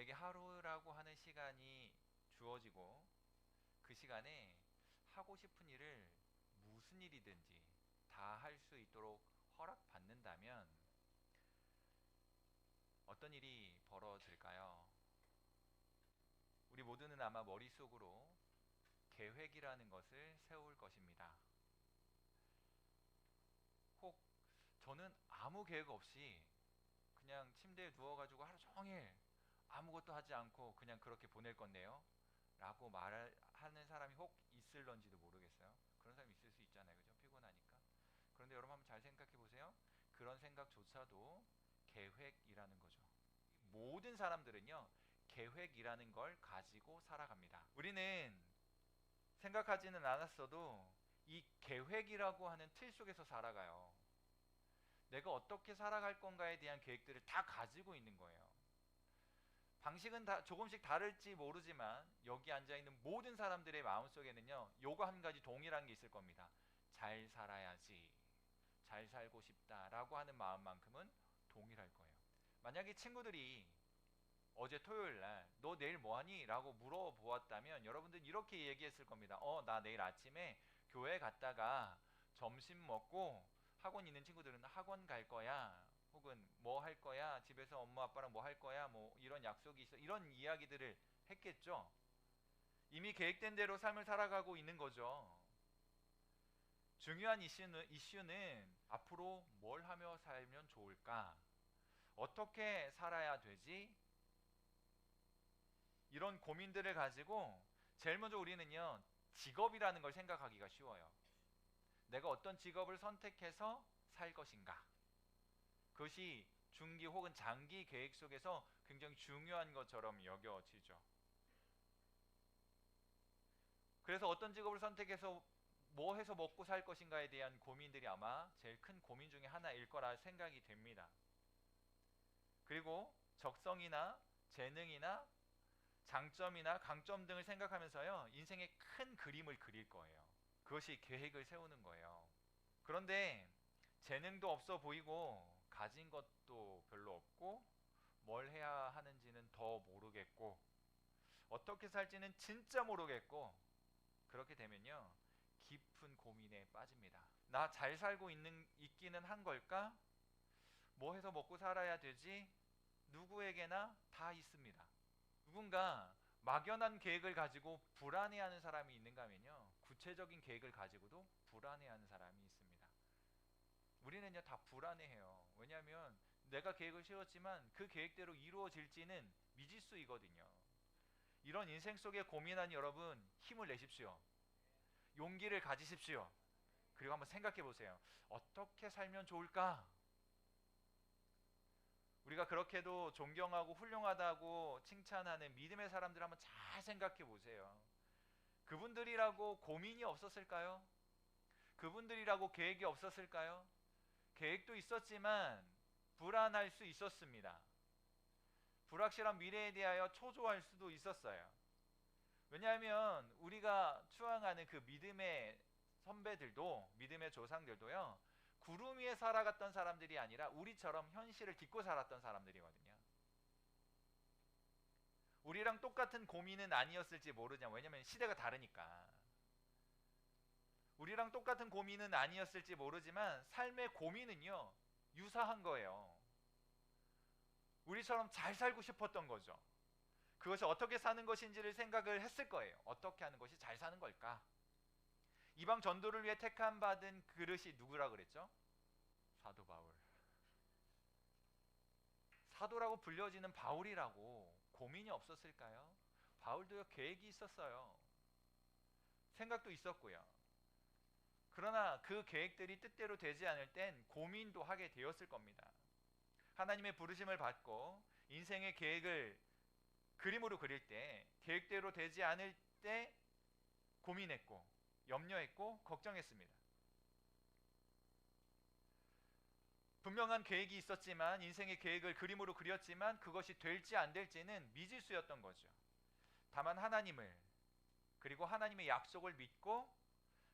우리에게 하루라고 하는 시간이 주어지고 그 시간에 하고 싶은 일을 무슨 일이든지 다 할 수 있도록 허락받는다면 어떤 일이 벌어질까요? 우리 모두는 아마 머릿속으로 계획이라는 것을 세울 것입니다. 혹 저는 아무 계획 없이 그냥 침대에 누워가지고 하루 종일 아무것도 하지 않고 그냥 그렇게 보낼 건데요 라고 말하는 사람이 혹 있을런지도 모르겠어요. 그런 사람이 있을 수 있잖아요, 그죠? 피곤하니까. 그런데 여러분 한번 잘 생각해 보세요. 그런 생각조차도 계획이라는 거죠. 모든 사람들은요 계획이라는 걸 가지고 살아갑니다. 우리는 생각하지는 않았어도 이 계획이라고 하는 틀 속에서 살아가요. 내가 어떻게 살아갈 건가에 대한 계획들을 다 가지고 있는 거예요. 방식은 다 조금씩 다를지 모르지만 여기 앉아있는 모든 사람들의 마음속에는요 요거 한 가지 동일한 게 있을 겁니다. 잘 살아야지, 잘 살고 싶다 라고 하는 마음만큼은 동일할 거예요. 만약에 친구들이 어제 토요일날 너 내일 뭐하니? 라고 물어보았다면 여러분들은 이렇게 얘기했을 겁니다. 나 내일 아침에 교회 갔다가 점심 먹고 학원 있는 친구들은 학원 갈 거야, 혹은 뭐 할 거야, 집에서 엄마 아빠랑 뭐 할 거야, 뭐 이런 약속이 있어, 이런 이야기들을 했겠죠. 이미 계획된 대로 삶을 살아가고 있는 거죠. 중요한 이슈는 앞으로 뭘 하며 살면 좋을까, 어떻게 살아야 되지, 이런 고민들을 가지고 제일 먼저 우리는요 직업이라는 걸 생각하기가 쉬워요. 내가 어떤 직업을 선택해서 살 것인가, 그것이 중기 혹은 장기 계획 속에서 굉장히 중요한 것처럼 여겨지죠. 그래서 어떤 직업을 선택해서 뭐 해서 먹고 살 것인가에 대한 고민들이 아마 제일 큰 고민 중에 하나일 거라 생각이 됩니다. 그리고 적성이나 재능이나 장점이나 강점 등을 생각하면서요 인생의 큰 그림을 그릴 거예요. 그것이 계획을 세우는 거예요. 그런데 재능도 없어 보이고 가진 것도 별로 없고 뭘 해야 하는지는 더 모르겠고 어떻게 살지는 진짜 모르겠고, 그렇게 되면요 깊은 고민에 빠집니다. 나 잘 살고 있기는 한 걸까? 뭐 해서 먹고 살아야 되지? 누구에게나 다 있습니다. 누군가 막연한 계획을 가지고 불안해하는 사람이 있는가 하면요 구체적인 계획을 가지고도 불안해하는 사람이 있습니다. 우리는요 다 불안해해요. 왜냐하면 내가 계획을 세웠지만 그 계획대로 이루어질지는 미지수이거든요. 이런 인생 속에 고민한 여러분 힘을 내십시오. 용기를 가지십시오. 그리고 한번 생각해 보세요. 어떻게 살면 좋을까? 우리가 그렇게도 존경하고 훌륭하다고 칭찬하는 믿음의 사람들 한번 잘 생각해 보세요. 그분들이라고 고민이 없었을까요? 그분들이라고 계획이 없었을까요? 계획도 있었지만 불안할 수 있었습니다. 불확실한 미래에 대하여 초조할 수도 있었어요. 왜냐하면 우리가 추앙하는 그 믿음의 선배들도, 믿음의 조상들도요 구름 위에 살아갔던 사람들이 아니라 우리처럼 현실을 딛고 살았던 사람들이거든요. 우리랑 똑같은 고민은 아니었을지 모르냐. 왜냐하면 시대가 다르니까. 우리랑 똑같은 고민은 아니었을지 모르지만 삶의 고민은요 유사한 거예요. 우리처럼 잘 살고 싶었던 거죠. 그것이 어떻게 사는 것인지를 생각을 했을 거예요. 어떻게 하는 것이 잘 사는 걸까? 이방 전도를 위해 택함 받은 그릇이 누구라 그랬죠? 사도 바울. 사도라고 불려지는 바울이라고 고민이 없었을까요? 바울도요 계획이 있었어요. 생각도 있었고요. 그러나 그 계획들이 뜻대로 되지 않을 땐 고민도 하게 되었을 겁니다. 하나님의 부르심을 받고 인생의 계획을 그림으로 그릴 때 계획대로 되지 않을 때 고민했고 염려했고 걱정했습니다. 분명한 계획이 있었지만, 인생의 계획을 그림으로 그렸지만 그것이 될지 안 될지는 미지수였던 거죠. 다만 하나님을, 그리고 하나님의 약속을 믿고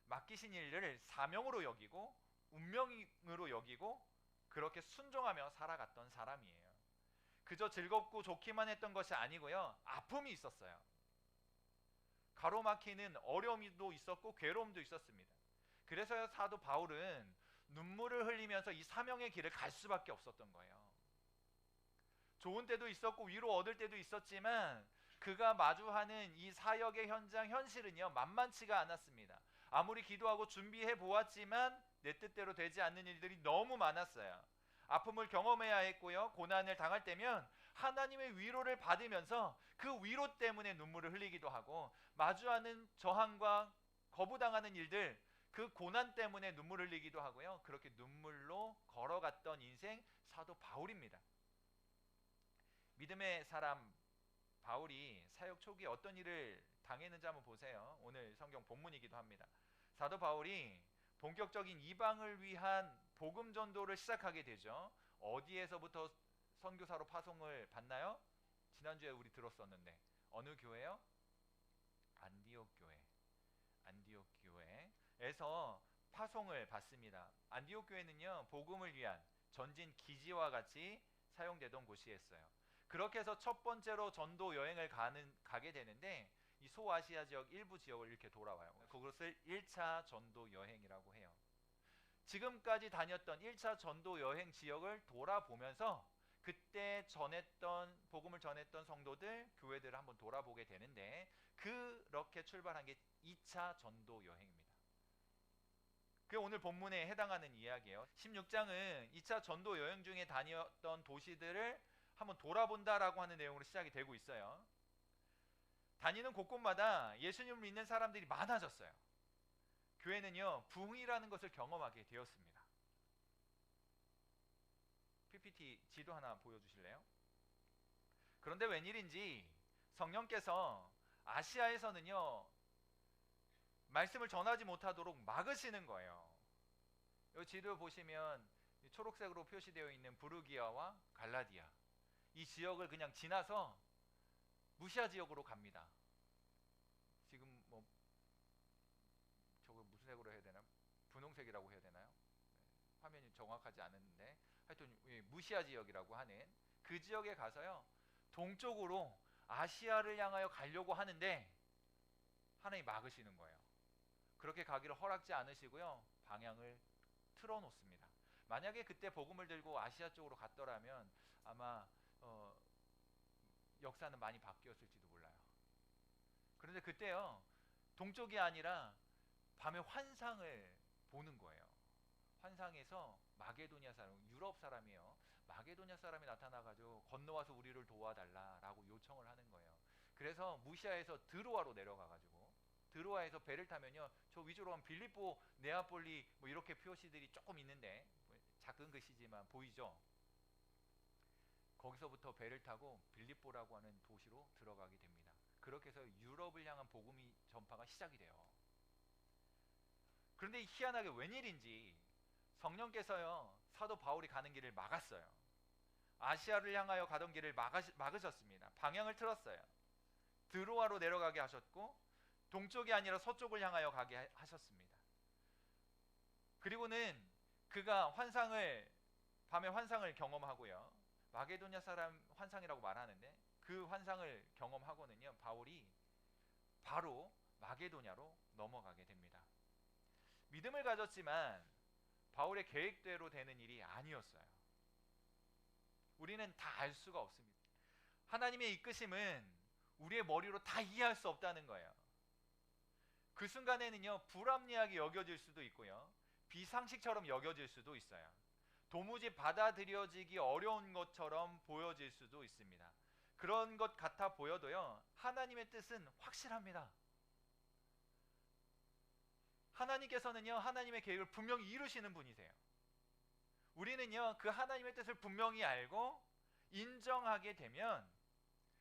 맡기신 일을 사명으로 여기고 운명으로 여기고 그렇게 순종하며 살아갔던 사람이에요. 그저 즐겁고 좋기만 했던 것이 아니고요. 아픔이 있었어요. 가로막히는 어려움도 있었고 괴로움도 있었습니다. 그래서 사도 바울은 눈물을 흘리면서 이 사명의 길을 갈 수밖에 없었던 거예요. 좋은 때도 있었고 위로 얻을 때도 있었지만 그가 마주하는 이 사역의 현장 현실은요, 만만치가 않았습니다. 아무리 기도하고 준비해 보았지만 내 뜻대로 되지 않는 일들이 너무 많았어요. 아픔을 경험해야 했고요, 고난을 당할 때면 하나님의 위로를 받으면서 그 위로 때문에 눈물을 흘리기도 하고, 마주하는 저항과 거부당하는 일들, 그 고난 때문에 눈물을 흘리기도 하고요. 그렇게 눈물로 걸어갔던 인생 사도 바울입니다. 믿음의 사람 바울이 사역 초기에 어떤 일을 당했는지 한번 보세요. 오늘 성경 본문이기도 합니다. 사도 바울이 본격적인 이방을 위한 복음 전도를 시작하게 되죠. 어디에서부터 선교사로 파송을 받나요? 지난주에 우리 들었었는데 어느 교회요? 안디옥 교회. 안디옥 교회에서 파송을 받습니다. 안디옥 교회는요, 복음을 위한 전진 기지와 같이 사용되던 곳이었어요. 그렇게 해서 첫 번째로 전도 여행을 가게 되는데, 이 소아시아 지역 일부 지역을 이렇게 돌아와요. 그것을 1차 전도 여행이라고 해요. 지금까지 다녔던 1차 전도 여행 지역을 돌아보면서 그때 복음을 전했던 성도들, 교회들을 한번 돌아보게 되는데, 그렇게 출발한 게 2차 전도 여행입니다. 그게 오늘 본문에 해당하는 이야기예요. 16장은 2차 전도 여행 중에 다녔던 도시들을 한번 돌아본다라고 하는 내용으로 시작이 되고 있어요. 다니는 곳곳마다 예수님을 믿는 사람들이 많아졌어요. 교회는요, 부흥이라는 것을 경험하게 되었습니다. PPT 지도 하나 보여주실래요? 그런데 웬일인지 성령께서 아시아에서는요, 말씀을 전하지 못하도록 막으시는 거예요. 이 지도 보시면 초록색으로 표시되어 있는 부르기아와 갈라디아, 이 지역을 그냥 지나서 무시아 지역으로 갑니다. 지금 뭐 저걸 무슨 색으로 해야 되나? 분홍색이라고 해야 되나요? 화면이 정확하지 않은데 하여튼 무시아 지역이라고 하는 그 지역에 가서요, 동쪽으로 아시아를 향하여 가려고 하는데 하나님이 막으시는 거예요. 그렇게 가기를 허락지 않으시고요, 방향을 틀어놓습니다. 만약에 그때 복음을 들고 아시아 쪽으로 갔더라면 아마 역사는 많이 바뀌었을지도 몰라요. 그런데 그때요, 동쪽이 아니라 밤에 환상을 보는 거예요. 환상에서 마게도냐 사람, 유럽 사람이에요. 마게도냐 사람이 나타나가지고 건너와서 우리를 도와달라라고 요청을 하는 거예요. 그래서 무시아에서 드로아로 내려가가지고, 드로아에서 배를 타면요, 저 위주로 한 빌립보, 네아폴리 뭐 이렇게 표시들이 조금 있는데 작은 글씨지만 보이죠? 거기서부터 배를 타고 빌립보라고 하는 도시로 들어가게 됩니다. 그렇게 해서 유럽을 향한 복음이 전파가 시작이 돼요. 그런데 희한하게 웬일인지 성령께서요, 사도 바울이 가는 길을 막았어요. 아시아를 향하여 가던 길을 막으셨습니다. 방향을 틀었어요. 드로아로 내려가게 하셨고, 동쪽이 아니라 서쪽을 향하여 가게 하셨습니다. 그리고는 그가 밤에 환상을 경험하고요, 마게도냐 사람 환상이라고 말하는데 그 환상을 경험하고는요, 바울이 바로 마게도냐로 넘어가게 됩니다. 믿음을 가졌지만 바울의 계획대로 되는 일이 아니었어요. 우리는 다 알 수가 없습니다. 하나님의 이끄심은 우리의 머리로 다 이해할 수 없다는 거예요. 그 순간에는요, 불합리하게 여겨질 수도 있고요, 비상식처럼 여겨질 수도 있어요. 도무지 받아들여지기 어려운 것처럼 보여질 수도 있습니다. 그런 것 같아 보여도요, 하나님의 뜻은 확실합니다. 하나님께서는요, 하나님의 계획을 분명히 이루시는 분이세요. 우리는요, 그 하나님의 뜻을 분명히 알고 인정하게 되면,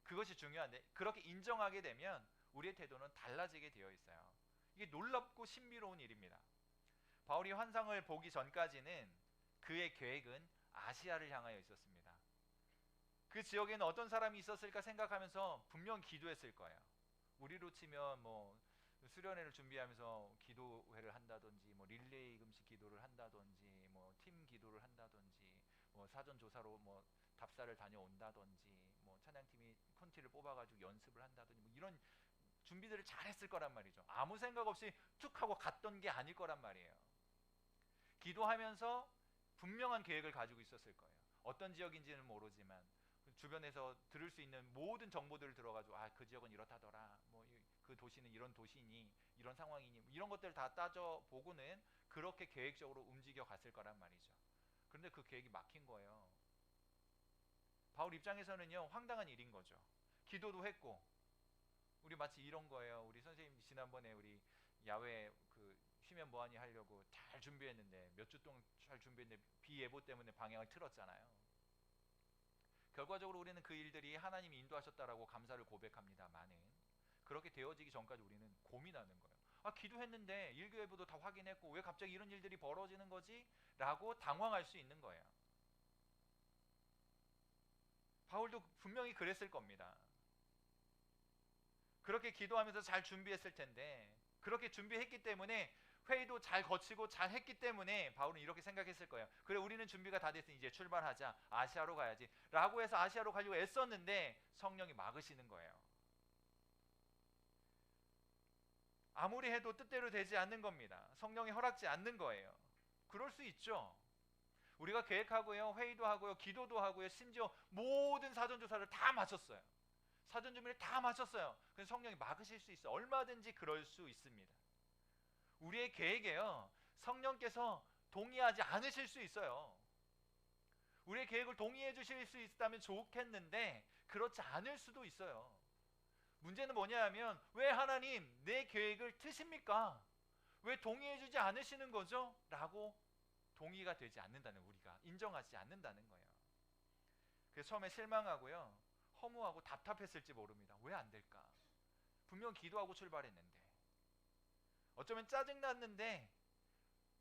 그것이 중요한데, 그렇게 인정하게 되면 우리의 태도는 달라지게 되어 있어요. 이게 놀랍고 신비로운 일입니다. 바울이 환상을 보기 전까지는 그의 계획은 아시아를 향하여 있었습니다. 그 지역에는 어떤 사람이 있었을까 생각하면서 분명 기도했을 거예요. 우리로 치면 뭐 수련회를 준비하면서 기도회를 한다든지, 뭐 릴레이 금식 기도를 한다든지, 뭐 팀 기도를 한다든지, 뭐 사전 조사로 뭐 답사를 다녀온다든지 뭐 찬양팀이 콘티를 뽑아가지고 연습을 한다든지 뭐 이런 준비들을 잘 했을 거란 말이죠. 아무 생각 없이 툭 하고 갔던 게 아닐 거란 말이에요. 기도하면서 분명한 계획을 가지고 있었을 거예요. 어떤 지역인지는 모르지만 주변에서 들을 수 있는 모든 정보들을 들어가지고 아, 그 지역은 이렇다더라, 뭐 그 도시는 이런 도시니 이런 상황이니 뭐 이런 것들을 다 따져보고는 그렇게 계획적으로 움직여 갔을 거란 말이죠. 그런데 그 계획이 막힌 거예요. 바울 입장에서는요, 황당한 일인 거죠. 기도도 했고, 우리 마치 이런 거예요. 우리 선생님 지난번에 우리 야외 그 쉬면 뭐하니 하려고 잘 준비했는데 몇 주 동안 잘 준비했는데 비 예보 때문에 방향을 틀었잖아요. 결과적으로 우리는 그 일들이 하나님이 인도하셨다라고 감사를 고백합니다만은 그렇게 되어지기 전까지 우리는 고민하는 거예요. 아, 기도했는데 일교예보도 다 확인했고 왜 갑자기 이런 일들이 벌어지는 거지? 라고 당황할 수 있는 거예요. 바울도 분명히 그랬을 겁니다. 그렇게 기도하면서 잘 준비했을 텐데, 그렇게 준비했기 때문에 회의도 잘 거치고 잘 했기 때문에 바울은 이렇게 생각했을 거예요. 그래, 우리는 준비가 다 됐으니 이제 출발하자, 아시아로 가야지 라고 해서 아시아로 가려고 애썼는데 성령이 막으시는 거예요. 아무리 해도 뜻대로 되지 않는 겁니다. 성령이 허락지 않는 거예요. 그럴 수 있죠. 우리가 계획하고요, 회의도 하고요, 기도도 하고요, 심지어 모든 사전조사를 다 마쳤어요. 사전 준비를 다 마쳤어요. 그래서 성령이 막으실 수 있어요. 얼마든지 그럴 수 있습니다. 우리의 계획에요, 성령께서 동의하지 않으실 수 있어요. 우리의 계획을 동의해 주실 수 있다면 좋겠는데 그렇지 않을 수도 있어요. 문제는 뭐냐 하면 왜 하나님 내 계획을 트십니까? 왜 동의해 주지 않으시는 거죠? 라고 동의가 되지 않는다는, 우리가 인정하지 않는다는 거예요. 그래서 처음에 실망하고요, 허무하고 답답했을지 모릅니다. 왜 안 될까? 분명 기도하고 출발했는데, 어쩌면 짜증났는데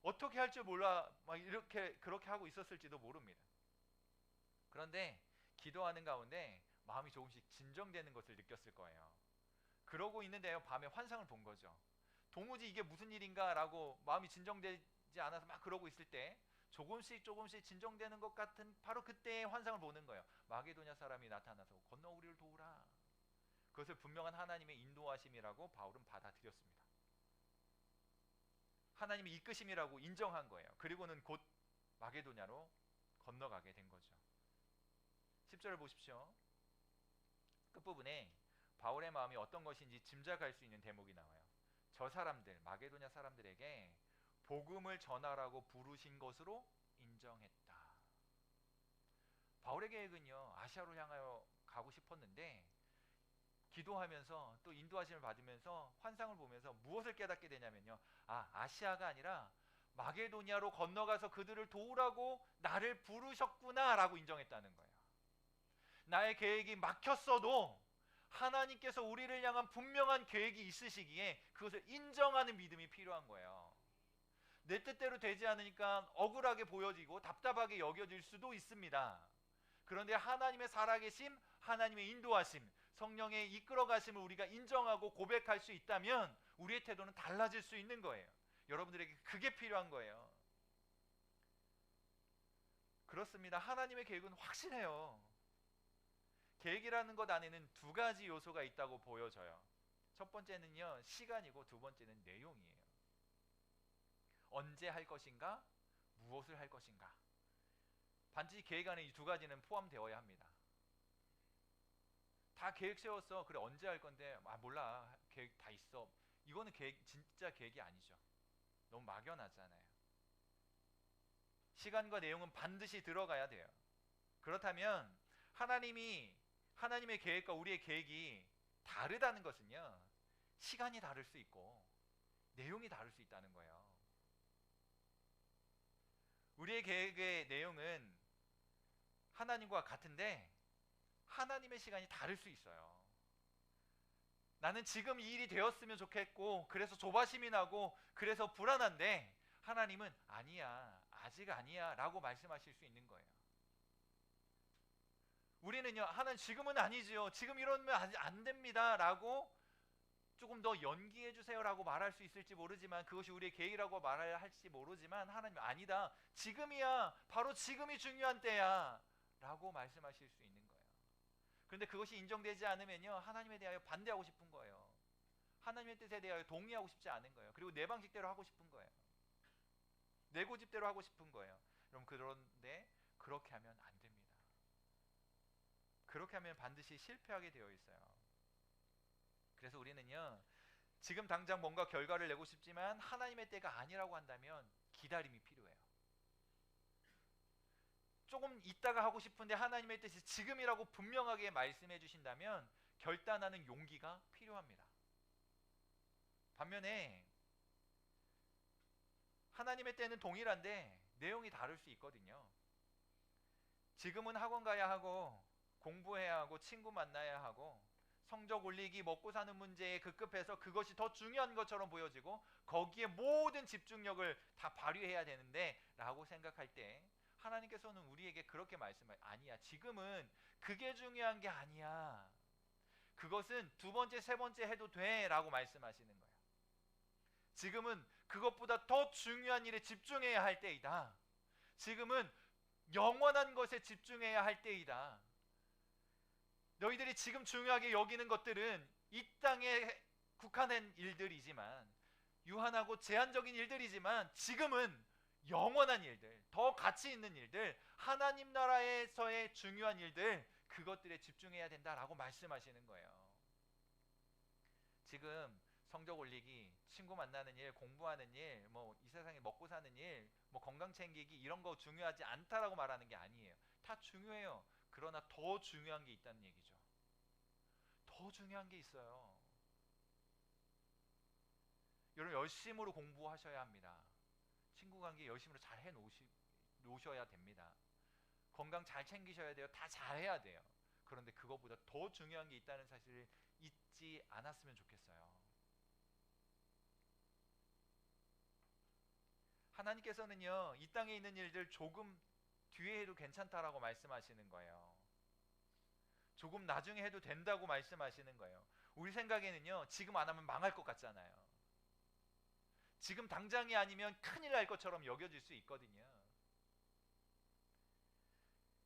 어떻게 할 줄 몰라 막 이렇게 그렇게 하고 있었을지도 모릅니다. 그런데 기도하는 가운데 마음이 조금씩 진정되는 것을 느꼈을 거예요. 그러고 있는데요, 밤에 환상을 본 거죠. 도무지 이게 무슨 일인가 라고 마음이 진정되지 않아서 막 그러고 있을 때 조금씩 진정되는 것 같은 바로 그때의 환상을 보는 거예요. 마게도냐 사람이 나타나서 건너 우리를 도우라. 그것을 분명한 하나님의 인도하심이라고 바울은 받아들였습니다. 하나님의 이끄심이라고 인정한 거예요. 그리고는 곧 마게도냐로 건너가게 된 거죠. 10절을 보십시오. 끝부분에 바울의 마음이 어떤 것인지 짐작할 수 있는 대목이 나와요. 저 사람들, 마게도냐 사람들에게 복음을 전하라고 부르신 것으로 인정했다. 바울의 계획은요, 아시아로 향하여 가고 싶었는데 기도하면서 또 인도하심을 받으면서 환상을 보면서 무엇을 깨닫게 되냐면요, 아, 아시아가 아니라 마게도냐로 건너가서 그들을 도우라고 나를 부르셨구나 라고 인정했다는 거예요. 나의 계획이 막혔어도 하나님께서 우리를 향한 분명한 계획이 있으시기에 그것을 인정하는 믿음이 필요한 거예요. 내 뜻대로 되지 않으니까 억울하게 보여지고 답답하게 여겨질 수도 있습니다. 그런데 하나님의 살아계심, 하나님의 인도하심, 성령의 이끌어가심을 우리가 인정하고 고백할 수 있다면 우리의 태도는 달라질 수 있는 거예요. 여러분들에게 그게 필요한 거예요. 그렇습니다. 하나님의 계획은 확실해요. 계획이라는 것 안에는 두 가지 요소가 있다고 보여져요. 첫 번째는요, 시간이고 두 번째는 내용이에요. 언제 할 것인가, 무엇을 할 것인가. 반드시 계획 안에 이 두 가지는 포함되어야 합니다. 다 계획 세웠어. 그래, 언제 할 건데, 아 몰라, 계획 다 있어. 이거는 진짜 계획이 아니죠. 너무 막연하잖아요. 시간과 내용은 반드시 들어가야 돼요. 그렇다면 하나님의 계획과 우리의 계획이 다르다는 것은요, 시간이 다를 수 있고 내용이 다를 수 있다는 거예요. 우리의 계획의 내용은 하나님과 같은데 하나님의 시간이 다를 수 있어요. 나는 지금 이 일이 되었으면 좋겠고 그래서 조바심이 나고 그래서 불안한데 하나님은 아니야, 아직 아니야 라고 말씀하실 수 있는 거예요. 우리는요, 하나님 지금은 아니지요, 지금 이러면 안 됩니다 라고 조금 더 연기해 주세요 라고 말할 수 있을지 모르지만, 그것이 우리의 계획이라고 말할지 모르지만 하나님 아니다, 지금이야, 바로 지금이 중요한 때야 라고 말씀하실 수 있는 거예요. 그런데 그것이 인정되지 않으면요, 하나님에 대하여 반대하고 싶은 거예요. 하나님의 뜻에 대하여 동의하고 싶지 않은 거예요. 그리고 내 방식대로 하고 싶은 거예요. 내 고집대로 하고 싶은 거예요. 여러분, 그런데 그렇게 하면 안 됩니다. 그렇게 하면 반드시 실패하게 되어 있어요. 그래서 우리는요, 지금 당장 뭔가 결과를 내고 싶지만 하나님의 때가 아니라고 한다면 기다림이 필요해요. 조금 있다가 하고 싶은데 하나님의 뜻이 지금이라고 분명하게 말씀해 주신다면 결단하는 용기가 필요합니다. 반면에 하나님의 때는 동일한데 내용이 다를 수 있거든요. 지금은 학원 가야 하고 공부해야 하고 친구 만나야 하고 성적 올리기, 먹고 사는 문제에 급급해서 그것이 더 중요한 것처럼 보여지고 거기에 모든 집중력을 다 발휘해야 되는데 라고 생각할 때 하나님께서는 우리에게 그렇게 말씀해요. 아니야, 지금은 그게 중요한 게 아니야. 그것은 두 번째, 세 번째 해도 돼 라고 말씀하시는 거예요. 지금은 그것보다 더 중요한 일에 집중해야 할 때이다. 지금은 영원한 것에 집중해야 할 때이다. 너희들이 지금 중요하게 여기는 것들은 이 땅에 국한된 일들이지만, 유한하고 제한적인 일들이지만, 지금은 영원한 일들, 더 가치 있는 일들, 하나님 나라에서의 중요한 일들, 그것들에 집중해야 된다라고 말씀하시는 거예요. 지금 성적 올리기, 친구 만나는 일, 공부하는 일, 뭐 이 세상에 먹고 사는 일, 뭐 건강 챙기기, 이런 거 중요하지 않다라고 말하는 게 아니에요. 다 중요해요. 그러나 더 중요한 게 있다는 얘기죠. 더 중요한 게 있어요. 여러분, 열심으로 공부하셔야 합니다. 친구 관계 열심으로 잘 놓으셔야 됩니다. 건강 잘 챙기셔야 돼요. 다 잘해야 돼요. 그런데 그것보다 더 중요한 게 있다는 사실을 잊지 않았으면 좋겠어요. 하나님께서는요, 이 땅에 있는 일들 조금 뒤에 해도 괜찮다라고 말씀하시는 거예요. 조금 나중에 해도 된다고 말씀하시는 거예요. 우리 생각에는요, 지금 안 하면 망할 것 같잖아요. 지금 당장이 아니면 큰일 날 것처럼 여겨질 수 있거든요.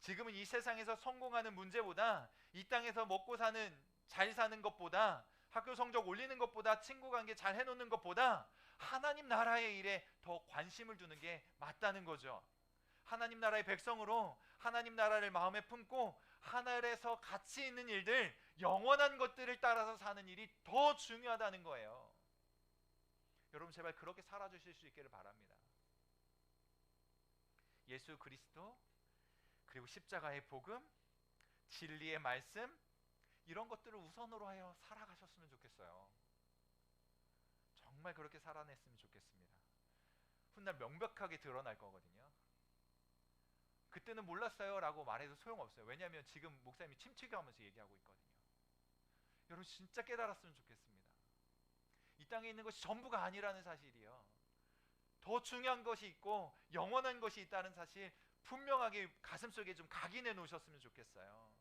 지금은 이 세상에서 성공하는 문제보다, 이 땅에서 먹고 사는, 잘 사는 것보다, 학교 성적 올리는 것보다, 친구 관계 잘 해놓는 것보다 하나님 나라의 일에 더 관심을 두는 게 맞다는 거죠. 하나님 나라의 백성으로 하나님 나라를 마음에 품고 하늘에서 가치 있는 일들, 영원한 것들을 따라서 사는 일이 더 중요하다는 거예요. 여러분, 제발 그렇게 살아주실 수 있기를 바랍니다. 예수 그리스도, 그리고 십자가의 복음, 진리의 말씀, 이런 것들을 우선으로 하여 살아가셨으면 좋겠어요. 정말 그렇게 살아냈으면 좋겠습니다. 훗날 명백하게 드러날 거거든요. 그때는 몰랐어요 라고 말해도 소용없어요. 왜냐하면 지금 목사님이 침튀겨하면서 얘기하고 있거든요. 여러분, 진짜 깨달았으면 좋겠습니다. 이 땅에 있는 것이 전부가 아니라는 사실이요, 더 중요한 것이 있고 영원한 것이 있다는 사실 분명하게 가슴속에 좀 각인해 놓으셨으면 좋겠어요.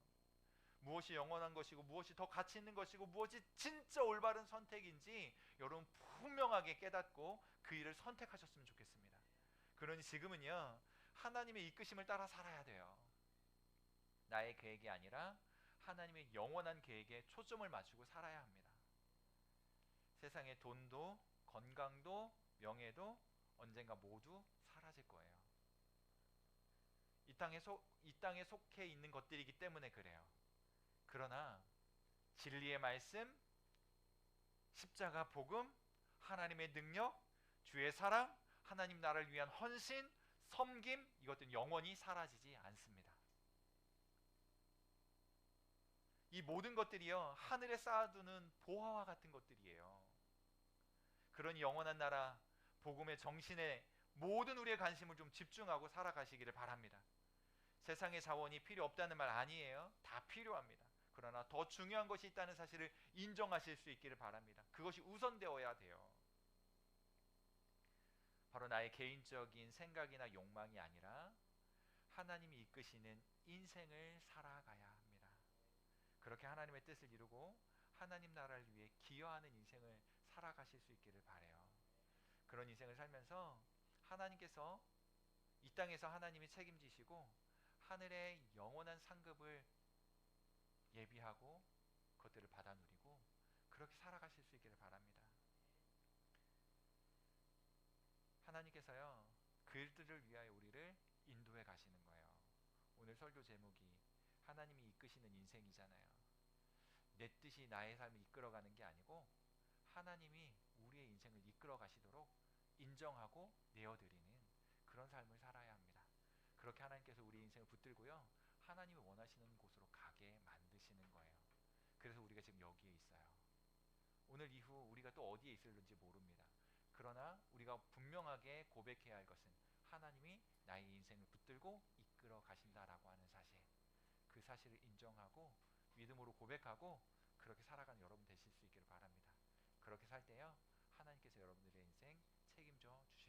무엇이 영원한 것이고 무엇이 더 가치 있는 것이고 무엇이 진짜 올바른 선택인지 여러분 분명하게 깨닫고 그 일을 선택하셨으면 좋겠습니다. 그러니 지금은요, 하나님의 이끄심을 따라 살아야 돼요. 나의 계획이 아니라 하나님의 영원한 계획에 초점을 맞추고 살아야 합니다. 세상의 돈도 건강도 명예도 언젠가 모두 사라질 거예요. 이 땅에 속해 있는 것들이기 때문에 그래요. 그러나 진리의 말씀, 십자가 복음, 하나님의 능력, 주의 사랑, 하나님 나라를 위한 헌신, 섬김, 이것들은 영원히 사라지지 않습니다. 이 모든 것들이요, 하늘에 쌓아두는 보화와 같은 것들이에요. 그러니 영원한 나라, 복음의 정신에 모든 우리의 관심을 좀 집중하고 살아가시기를 바랍니다. 세상의 자원이 필요 없다는 말 아니에요. 다 필요합니다. 그러나 더 중요한 것이 있다는 사실을 인정하실 수 있기를 바랍니다. 그것이 우선되어야 돼요. 바로 나의 개인적인 생각이나 욕망이 아니라 하나님이 이끄시는 인생을 살아가야 합니다. 그렇게 하나님의 뜻을 이루고 하나님 나라를 위해 기여하는 인생을 살아가실 수 있기를 바라요. 그런 인생을 살면서 하나님께서 이 땅에서 하나님이 책임지시고 하늘의 영원한 상급을 예비하고 그것들을 받아 누리고 그렇게 살아가실 수 있기를 바랍니다. 하나님께서요, 그들을 위하여 우리를 인도해 가시는 거예요. 오늘 설교 제목이 하나님이 이끄시는 인생이잖아요. 내 뜻이 나의 삶을 이끌어가는 게 아니고 하나님이 우리의 인생을 이끌어 가시도록 인정하고 내어드리는 그런 삶을 살아야 합니다. 그렇게 하나님께서 우리 인생을 붙들고요, 하나님이 원하시는 곳으로 가게 만드시는 거예요. 그래서 우리가 지금 여기에 있어요. 오늘 이후 우리가 또 어디에 있을지 모릅니다. 그러나 우리가 분명하게 고백해야 할 것은 하나님이 나의 인생을 붙들고 이끌어 가신다라고 하는 사실, 그 사실을 인정하고 믿음으로 고백하고 그렇게 살아가는 여러분 되실 수 있기를 바랍니다. 그렇게 살 때요, 하나님께서 여러분들의 인생 책임져 주실